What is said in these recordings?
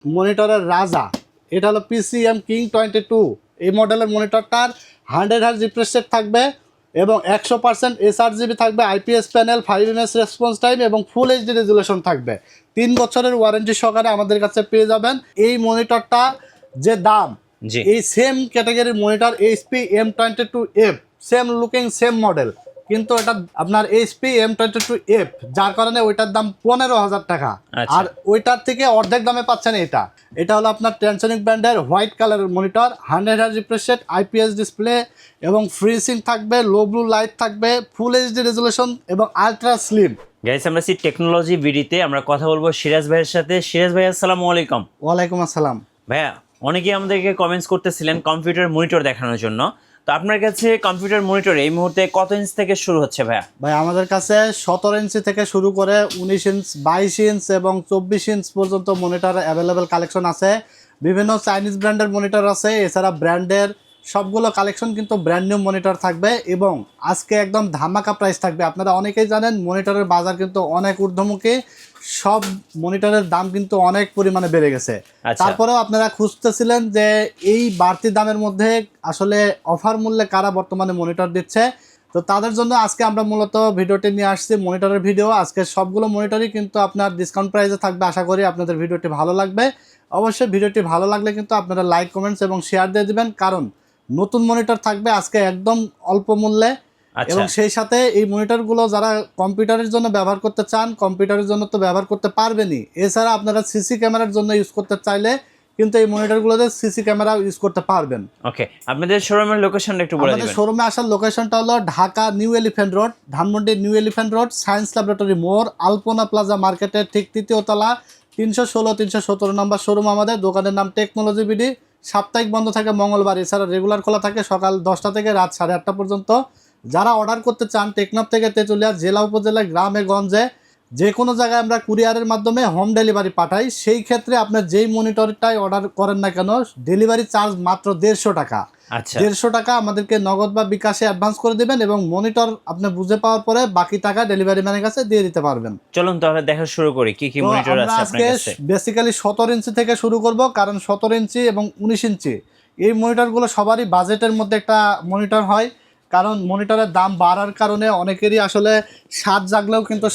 মনিটরের রাজা, এটা হলো PCM King 22। এই মডেলের মনিটরটার 100 হার্জ রিফ্রেশ রেট থাকবে এবং 100% sRGB থাকবে, IPS panel, 5ms response time এবং ফুল এইচডি রেজুলেশন থাকবে। 3 বছরের ওয়ারেন্টি সহকারে আমাদের কাছে পেয়ে যাবেন। এই মনিটরটা যে দাম, এই সেম ক্যাটাগরির monitor HP M22F, same looking same model, কিন্তু এটা আপনার HP M22F, যার কারণে ওইটার দাম 15,000 টাকা। আর ওইটার থেকে অর্ধেক দামে পাচ্ছেন এটা। এটা হলো আপনার ট্রান্সনিক ব্র্যান্ডের হোয়াইট কালারের monitor, 100 hertz refresh rate, IPS display এবং ফ্রিসিং থাকবে, লো ব্লু লাইট থাকবে, ফুল এইচডি রেজুলেশন এবং আলট্রা স্লিম। গাইস, আমরা সি টেকনোলজি ভিডিওতে আমরা কথা বলবো সিরাজ ভাইয়ের সাথে। সিরাজ ভাই, আসসালামু আলাইকুম। ওয়ালাইকুম আসসালাম। ভাইয়া, অনেকেই আমাদেরকে কমেন্টস করতেছিলেন কম্পিউটার মনিটর দেখানোর জন্য। তো আপনার কাছে কম্পিউটার মনিটর এই মুহূর্তে কত ইঞ্চ থেকে শুরু হচ্ছে ভাইয়া? ভাই, আমাদের কাছে 17 ইঞ্চি থেকে শুরু করে 19 ইঞ্চ, 22 ইঞ্চ এবং 24 ইঞ্চ পর্যন্ত মনিটর অ্যাভেলেবেল কালেকশন আছে। বিভিন্ন চাইনিজ ব্র্যান্ডের মনিটর আছে, এছাড়া ব্র্যান্ডের সবগুলো কালেকশন কিন্তু ব্র্যান্ড নিউ মনিটর থাকবে এবং আজকে একদম ধামাকা প্রাইস থাকবে। আপনারা অনেকেই জানেন মনিটরের বাজার কিন্তু অনেক ঊর্ধ্বমুখী, সব মনিটরের দাম কিন্তু অনেক পরিমাণে বেড়ে গেছে। তারপরেও আপনারা খুঁজতেছিলেন যে এই বাড়তি দামের মধ্যে আসলে অফার মূল্যে কারা বর্তমানে মনিটর দিচ্ছে, তো তাদের জন্য আজকে আমরা মূলত ভিডিওটি নিয়ে আসছি, মনিটরের ভিডিও। আজকে সবগুলো মনিটরই কিন্তু আপনার ডিসকাউন্ট প্রাইসে থাকবে। আশা করি আপনাদের ভিডিওটি ভালো লাগবে। অবশ্যই ভিডিওটি ভালো লাগলে কিন্তু আপনারা লাইক, কমেন্টস এবং শেয়ার দিয়ে দিবেন, কারণ নতুন মনিটর থাকবে আজকে একদম অল্প মূল্যে। এবং সেই সাথে এই মনিটরগুলো যারা কম্পিউটারের জন্য ব্যবহার করতে চান, কম্পিউটারের জন্য তো ব্যবহার করতে পারবেনই, এছাড়া আপনারা সিসি ক্যামেরার জন্য ইউজ করতে চাইলে কিন্তু এই মনিটরগুলোতে সিসি ক্যামেরা ইউজ করতে পারবেন। ওকে, আপনাদের শোরুমের লোকেশনটা একটু বলে দিবেন। আমাদের শোরুমে আসার লোকেশনটা হলো Dhaka new elephant road, Dhanmondi new elephant road, science laboratory মোড়, আলপনা প্লাজা মার্কেটের ঠিক 3য় তলা, 316-317 নম্বর শোরুম আমাদের। দোকানের নাম টেকনোলজি বিডি। সাপ্তাহিক বন্ধ থাকে মঙ্গলবার, এছাড়া রেগুলার খোলা থাকে সকাল 10টা থেকে রাত 8:30 পর্যন্ত। যারা অর্ডার করতে চান টেকনাফ থেকে তেঁতুলিয়া, জেলা উপজেলা, গ্রামে গঞ্জে যে কোনো জায়গায় আমরা কুরিয়ারের মাধ্যমে হোম ডেলিভারি পাঠাই। সেই ক্ষেত্রে আপনার যেই মনিটরটাই অর্ডার করেন না কেন, ডেলিভারি চার্জ মাত্র 150 টাকা। 150 টাকা আমাদেরকে নগদ বা বিকাশে অ্যাডভান্স করে দেবেন এবং মনিটর আপনি বুঝে পাওয়ার পরে বাকি টাকা ডেলিভারি ম্যানের কাছে দিয়ে দিতে পারবেন। চলুন তাহলে দেখা শুরু করি কি কি মনিটর আছে আপনার কাছে। বেসিক্যালি 17 ইঞ্চি থেকে শুরু করব, কারণ 17 ইঞ্চি এবং 19 ইঞ্চি এই মনিটরগুলো সবারই বাজেটের মধ্যে একটা মনিটর হয়, কারণ মনিটরের দাম বাড়ার কারণে অনেকেরই আসলে স্বাদ জাগলেও কিন্তু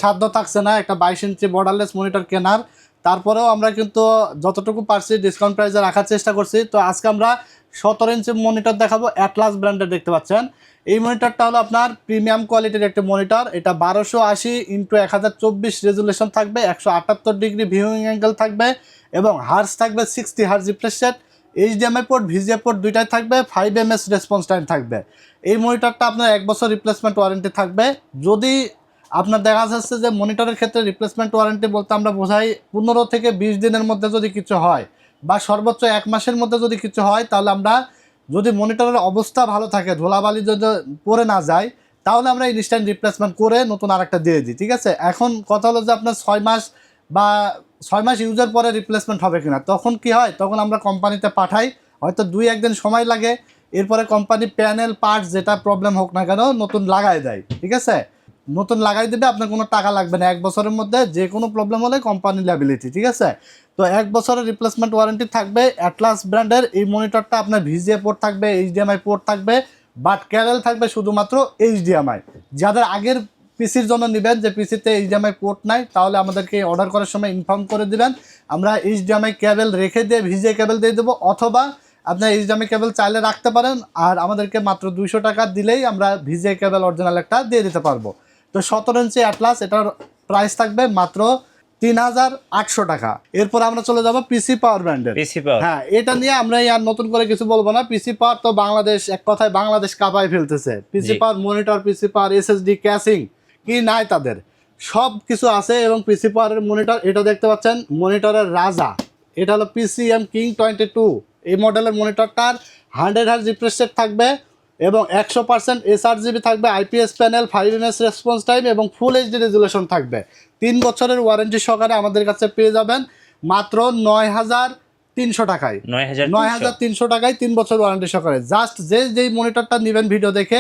সাধ্য থাকছে না একটা 22 ইঞ্চি বর্ডারলেস মনিটর কেনার। তারপরেও আমরা কিন্তু যতটুকু পারছি ডিসকাউন্ট প্রাইসে রাখার চেষ্টা করছি। তো আজকে আমরা 17 ইঞ্চি মনিটর দেখাবো, অ্যাটলাস ব্র্যান্ডের দেখতে পাচ্ছেন। এই মনিটরটা হলো আপনার প্রিমিয়াম কোয়ালিটির একটা মনিটর। এটা 1280x1024 রেজুলেশন থাকবে, 178 ডিগ্রি ভিউইং অ্যাঙ্গেল থাকবে এবং হার্জ থাকবে 60 hertz refresh rate, HDMI port, VGA port দুইটাই থাকবে, 5ms রেসপন্স টাইম থাকবে। এই মনিটরটা আপনার 1 বছর রিপ্লেসমেন্ট ওয়ারেন্টি থাকবে। যদি আপনার দেখা যাচ্ছে যে মনিটরের ক্ষেত্রে রিপ্লেসমেন্ট ওয়ারেন্টি বলতে আমরা বোঝাই 15 থেকে 20 দিনের মধ্যে যদি কিছু হয় বা সর্বোচ্চ 1 মাসের মধ্যে যদি কিছু হয়, তাহলে আমরা যদি মনিটরের অবস্থা ভালো থাকে, ধুলাবালি যদি পড়ে না যায়, তাহলে আমরা ইনস্ট্যান্ট রিপ্লেসমেন্ট করে নতুন আরেকটা দিয়ে দিই। ঠিক আছে, এখন কথা হলো যে আপনার 6 মাস বা 6 মাস ইউজের পরে রিপ্লেসমেন্ট হবে কিনা, তখন কি হয়, তখন আমরা কোম্পানিতে পাঠাই, হয়তো 2-1 দিন সময় লাগে, এরপরে কোম্পানি প্যানেল পার্টস যেটা প্রবলেম হোক না কেন নতুন লাগাই দেয়। ঠিক আছে, নতুন লাগাই দেবে, আপনার কোনো টাকা লাগবে না। 1 বছরের মধ্যে যে কোনো প্রবলেম হলে কোম্পানি লায়াবিলিটি। ঠিক আছে, তো 1 বছরের রিপ্লেসমেন্ট ওয়ারেন্টি থাকবে। অ্যাটলাস ব্র্যান্ডের এই মনিটরটা আপনার VGA পোর্ট থাকবে, HDMI পোর্ট থাকবে, বাট ক্যাবেল থাকবে শুধুমাত্র HDMI। যাদের আগের পিসির জন্য নেবেন যে পিসিতে HDMI পোর্ট নাই, তাহলে আমাদেরকে অর্ডার করার সময় ইনফর্ম করে দিবেন, আমরা HDMI কেবল রেখে দিয়ে VGA কেবল দিয়ে দেবো, অথবা আপনার HDMI কেবল চাইলে রাখতে পারেন, আর আমাদেরকে মাত্র 200 টাকা দিলেই আমরা VGA কেবল অরিজিনাল একটা দিয়ে দিতে পারবো। তো 17 ইঞ্চি অ্যাটলাস, এটার প্রাইস থাকবে মাত্র 3800 টাকা। এরপর আমরা চলে যাবো পিসি পাওয়ার ব্র্যান্ডের। হ্যাঁ, এটা নিয়ে আমরা আর নতুন করে কিছু বলবো না। পিসি পাওয়ার তো বাংলাদেশ, এক কথায় বাংলাদেশ কাঁপায় ফেলতেছে। পিসি পাওয়ার মনিটর, পিসি পাওয়ার SSD, ক্যাশিং কি নাই তাদের, সব কিছু আছে। এবং পিসি পাওয়ারের মনিটর এটা দেখতে পাচ্ছেন, মনিটরের রাজা, এটা হলো PCM King 22। এই মডেলের মনিটরটার 100 হার্জ রিফ্রেশ রেট থাকবে এবং 100% sRGB থাকবে, IPS panel, 5ms response time এবং ফুল এইচডি রেজুলেশন থাকবে। 3 বছরের ওয়ারেন্টি সহকারে আমাদের কাছে পেয়ে যাবেন মাত্র 9300 টাকায়। 9300 টাকায় 3 বছর ওয়ারেন্টি সহকারে। জাস্ট যেই মনিটরটা নেবেন ভিডিও দেখে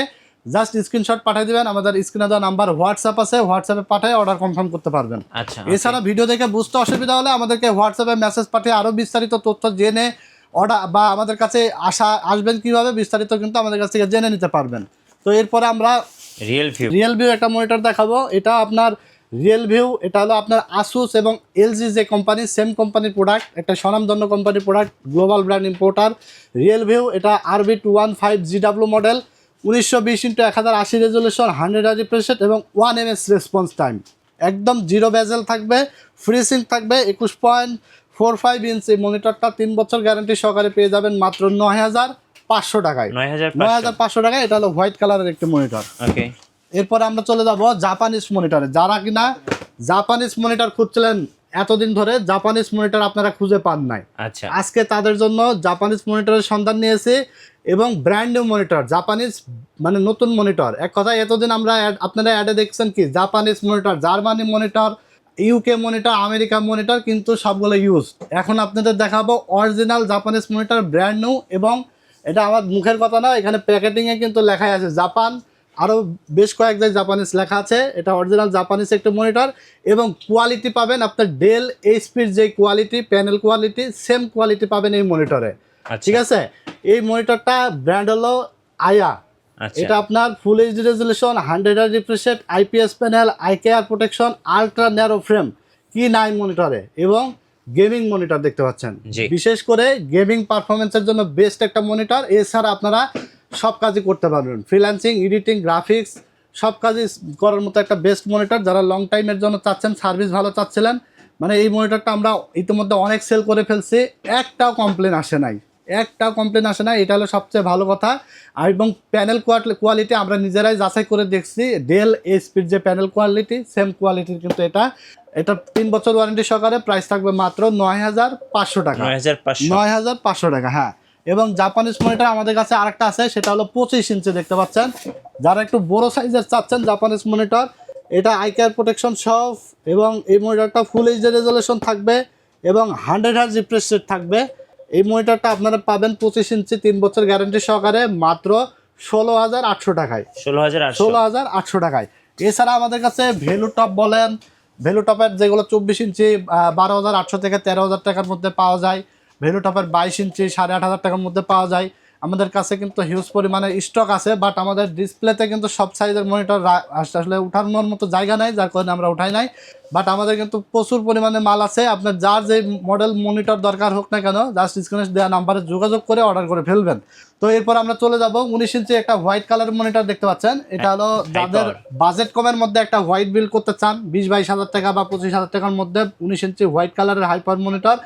জাস্ট স্ক্রিনশট পাঠিয়ে দিবেন, আমাদের স্ক্রিনে দেওয়া নাম্বার হোয়াটসঅ্যাপ আছে, হোয়াটসঅ্যাপে পাঠিয়ে অর্ডার কনফার্ম করতে পারবেন। আচ্ছা এছাড়া ভিডিও দেখে বুঝতে অসুবিধা হলে আমাদেরকে হোয়াটসঅ্যাপে মেসেজ পাঠিয়ে আরও বিস্তারিত তথ্য জেনে অর্ডার বা আমাদের কাছে আসবেন কীভাবে বিস্তারিত কিন্তু আমাদের কাছ থেকে জেনে নিতে পারবেন। তো এরপরে আমরা রিয়েল ভিউ একটা মনিটর দেখাবো। এটা আপনার রিয়েল ভিউ, এটা হলো আপনার আসুস এবং এলজি যে কোম্পানি, সেম কোম্পানির প্রোডাক্ট, একটা স্বনামধন্য কোম্পানির product, global brand importer real view. এটা RB215GW model, 1920x1080 resolution, 100 refresh rate এবং 1 ms রেসপন্স টাইম। একদম জিরো বেজেল থাকবে, ফ্রিসিং থাকবে। 21.45 ইঞ্চি মনিটরটা 3 বছর গ্যারান্টি সহকারে পেয়ে যাবেন মাত্র 9500 টাকায়। 9500 টাকায়। এটা হলো হোয়াইট কালারের একটি মনিটর। ওকে, এরপরে আমরা চলে যাব জাপানিজ মনিটরে। যারা কিনা জাপানিজ মনিটর খুঁজছিলেন এতদিন ধরে, জাপানিজ মনিটর আপনারা খুঁজে পান নাই, আচ্ছা আজকে তাদের জন্য জাপানিজ মনিটরের সন্ধান নিয়েছি এবং ব্র্যান্ড নিউ মনিটর, জাপানিজ মানে নতুন মনিটর। এক কথায় এতদিন আমরা আপনারা অ্যাডে দেখছেন কি Japanese monitor, Germany monitor, UK monitor, America monitor, কিন্তু সবগুলো ইউজ। এখন আপনাদের দেখাবো original Japanese monitor, brand new. এবং এটা আমার মুখের কথা না, এখানে প্যাকেটিংয়ে কিন্তু লেখাই আছে জাপান, আরও বেশ কয়েক জায়গায় জাপানিজ লেখা আছে। এটা অরিজিনাল জাপানিজ একটা মনিটর এবং কোয়ালিটি পাবেন আপনার ডেল এইচপির যে quality, panel quality, same quality পাবেন এই মনিটরে। ঠিক আছে, এই মনিটরটা ব্র্যান্ড হলো আয়া। এটা আপনার full HD resolution, 100 refresh rate, IPS panel, IKR protection, ultra narrow frame কি নাই মনিটরে, এবং গেমিং মনিটর দেখতে পাচ্ছেন। বিশেষ করে গেমিং পারফরমেন্সের জন্য বেস্ট একটা মনিটর। এছাড়া আপনারা সব কাজই করতে পারবেন, ফ্রিল্যান্সিং, এডিটিং, গ্রাফিক্স সব কাজই করার মতো একটা বেস্ট মনিটর। যারা লং টাইমের জন্য চাচ্ছেন, সার্ভিস ভালো চাচ্ছিলেন, মানে এই মনিটরটা আমরা ইতিমধ্যে অনেক সেল করে ফেলছি, একটাও কমপ্লেন আসে নাই, একটাও কমপ্লেন আসে না। এটা হলো সবচেয়ে ভালো কথা। আর এবং প্যানেল কোয়ালিটি আমরা নিজেরাই যাচাই করে দেখছি, ডেল এইচপির যে প্যানেল কোয়ালিটি, সেম কোয়ালিটির কিন্তু এটা 3 বছর ওয়ারেন্টি সহকারে। প্রাইস থাকবে মাত্র 9500 টাকা। 9500 টাকা, হ্যাঁ। এবং জাপানিজ মনিটর আমাদের কাছে আরেকটা আছে, সেটা হলো 25 ইঞ্চি দেখতে পাচ্ছেন। যারা একটু বড় সাইজের চাচ্ছেন জাপানিজ মনিটর, এটা আইকেয়ার প্রোটেকশন সহ, এবং এই মনিটরটা ফুল এইচডি রেজলিউশন থাকবে এবং 100 হার্জ রিফ্রেশ রেট থাকবে। এই মনিটরটা আপনারা পাবেন 25 ইঞ্চি 3 বছর গ্যারান্টি সহকারে মাত্র 16800 টাকায়। 16800 টাকায়। এছাড়া আমাদের কাছে ভ্যালু টপ বলেন, ভ্যালু টপের যেগুলো 24 ইঞ্চি 12800 থেকে 13000 টাকার মধ্যে পাওয়া যায়। ভ্যালু টপের 22 ইঞ্চি 8500 টাকার মধ্যে পাওয়া যায়। আমাদের কাছে কিন্তু হিউজ পরিমাণে স্টক আছে, বাট আমাদের ডিসপ্লেতে কিন্তু সব সাইজের মনিটর আসলে উঠানোর মতো জায়গা নাই, যার কারণে আমরা উঠাই নাই। বাট আমাদের কিন্তু প্রচুর পরিমাণে মাল আছে। আপনার যার যে মডেল মনিটর দরকার হোক না কেন, জাস্ট স্ক্রিনে দেওয়া নাম্বারে যোগাযোগ করে অর্ডার করে ফেলবেন। তো এরপর আমরা চলে যাব 19 ইঞ্চি একটা হোয়াইট কালার মনিটর দেখতে পাচ্ছেন। এটা হলো যাদের বাজেট কমের মধ্যে একটা হোয়াইট বিল্ড করতে চান, 20-22 হাজার টাকা বা 25 হাজার টাকার মধ্যে 19 ইঞ্চি হোয়াইট কালারের হাইপার মনিটর।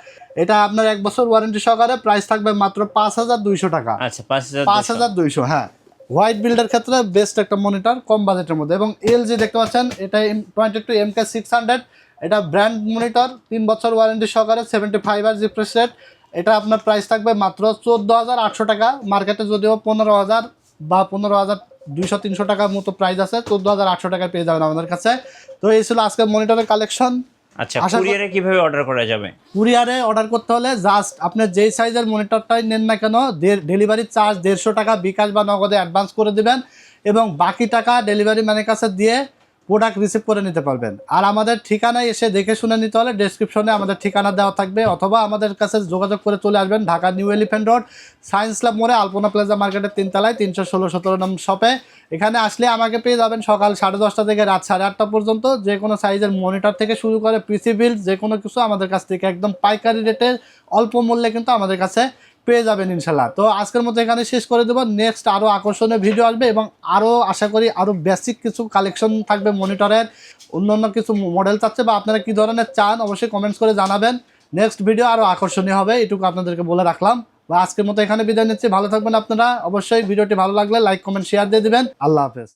এটা আপনার 1 বছর ওয়ারেন্টি সহকারে। প্রাইস থাকবে মাত্র 5200 টাকা। আচ্ছা, 5200, হ্যাঁ। হোয়াইট বিল্ডের ক্ষেত্রে বেস্ট একটা মনিটর কম বাজেটের মধ্যে। এবং এলজি দেখতে পাচ্ছেন, এটা 22MK600, এটা ব্র্যান্ড মনিটর, 3 বছর ওয়ারেন্টি সহকারে, 75 হার্জ রিফ্রেশ রেট। এটা আপনার প্রাইস থাকবে মাত্র 14800 টাকা। মার্কেটে যদিও 15000 বা 15200-300 টাকার মতো প্রাইস আছে, 14800 টাকায় পেয়ে যাবেন আমাদের কাছে। তো এই ছিল আজকের মনিটরের কালেকশন। আচ্ছা, কুরিয়ারে কিভাবে অর্ডার করা যাবে? কুরিয়ারে অর্ডার করতে হলে জাস্ট আপনি যেই সাইজের মনিটরটাই নেন না কেন, ডেলিভারি চার্জ 150 টাকা বিকাশ বা নগদে অ্যাডভান্স করে দিবেন এবং বাকি টাকা ডেলিভারি ম্যানের কাছে দিয়ে প্রোডাক্ট রিসিভ করে নিতে পারবেন। আর আমাদের ঠিকানায় এসে দেখে শুনে নিতে হলে ডেসক্রিপশনে আমাদের ঠিকানা দেওয়া থাকবে, অথবা আমাদের কাছে যোগাযোগ করে চলে আসবেন Dhaka new elephant road, science lab মোড়ে, আলপনা প্লাজা মার্কেটের 3 তলায় 316-17 নম্বর শপে। এখানে আসলে আমাকে পেয়ে যাবেন সকাল 10:30 থেকে রাত 8:30 পর্যন্ত। যে কোনো সাইজের মনিটর থেকে শুরু করে পিসি বিল্ড যে কোনো কিছু আমাদের কাছ থেকে একদম পাইকারি রেটে অল্প মূল্যে কিন্তু আমাদের কাছে পেয়ে যাবেন ইনশাল্লাহ। তো আজকের মতো এখানে শেষ করে দেবো। নেক্সট আরও আকর্ষণীয় ভিডিও আসবে এবং আরও আশা করি আরও বেসিক কিছু কালেকশন থাকবে মনিটরের। অন্য কিছু মডেল চাচ্ছে বা আপনারা কী ধরনের চান অবশ্যই কমেন্টস করে জানাবেন। নেক্সট ভিডিও আরও আকর্ষণীয় হবে, এটুকু আপনাদেরকে বলে রাখলাম। বা আজকের মতো এখানে বিদায় নিচ্ছি। ভালো থাকবেন আপনারা। অবশ্যই ভিডিওটি ভালো লাগলে লাইক, কমেন্ট, শেয়ার দিয়ে দিবেন। আল্লাহ হাফেজ।